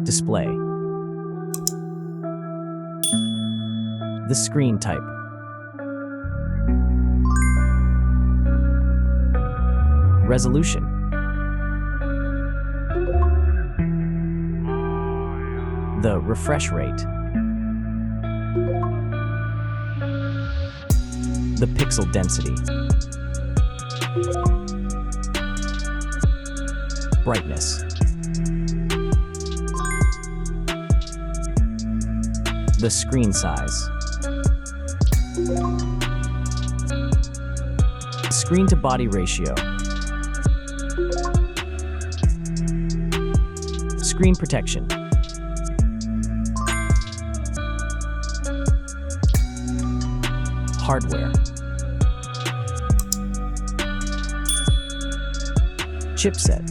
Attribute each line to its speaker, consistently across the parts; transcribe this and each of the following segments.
Speaker 1: Display. The screen type. Resolution. The refresh rate. The pixel density. Brightness. The screen size. Screen to body ratio. Screen protection. Hardware. Chipset.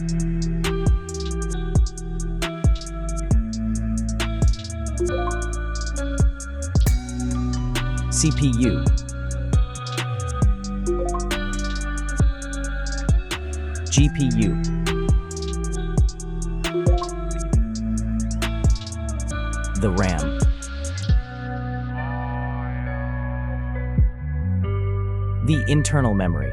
Speaker 1: CPU. GPU. The RAM. The internal memory.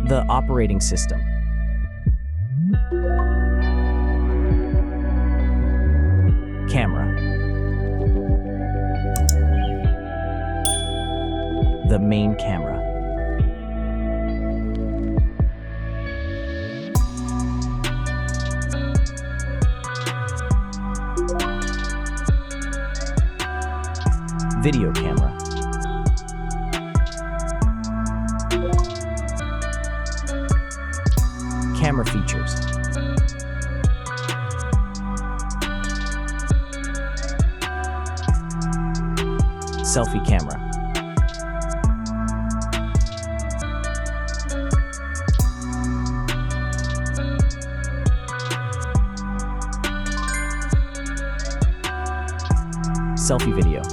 Speaker 1: The operating system. Camera. The main camera. Video camera. Camera features. Selfie camera. Selfie video.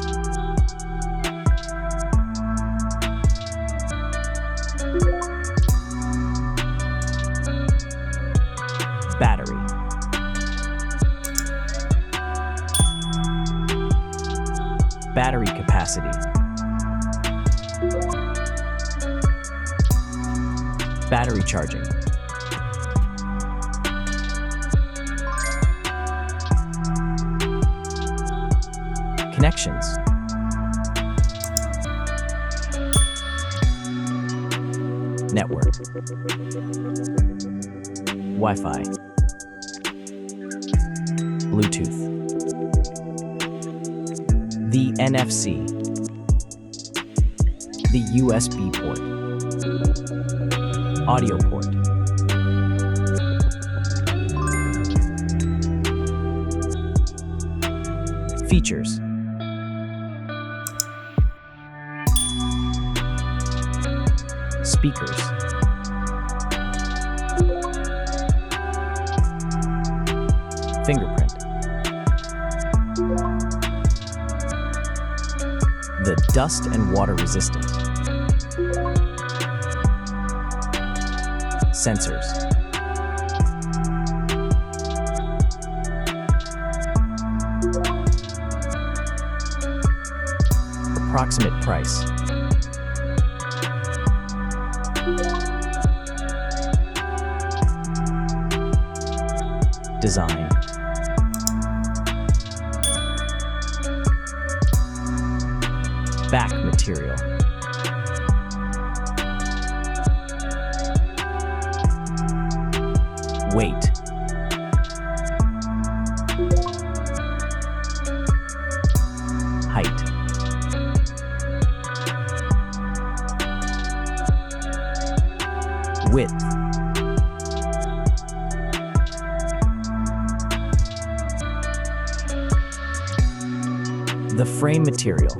Speaker 1: Battery. Battery capacity. Battery charging. Connections. Network. Wi-Fi. Bluetooth. The NFC. The USB port. Audio port. Features. Speakers. Fingerprint. The dust and water resistant. Sensors. Approximate price. Design. Back material. Weight. Height. Width. The frame material.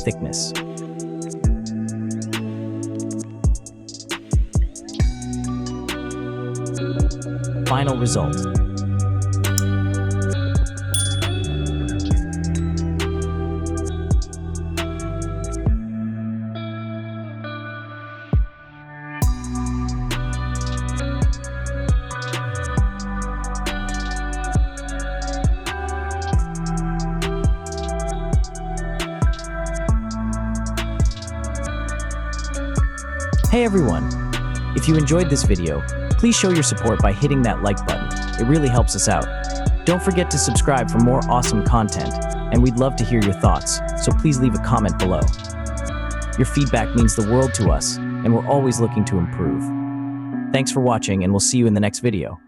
Speaker 1: Thickness. Final result. Hey everyone! If you enjoyed this video, please show your support by hitting that like button. It really helps us out. Don't forget to subscribe for more awesome content, and we'd love to hear your thoughts, so please leave a comment below. Your feedback means the world to us, and we're always looking to improve. Thanks for watching, and we'll see you in the next video.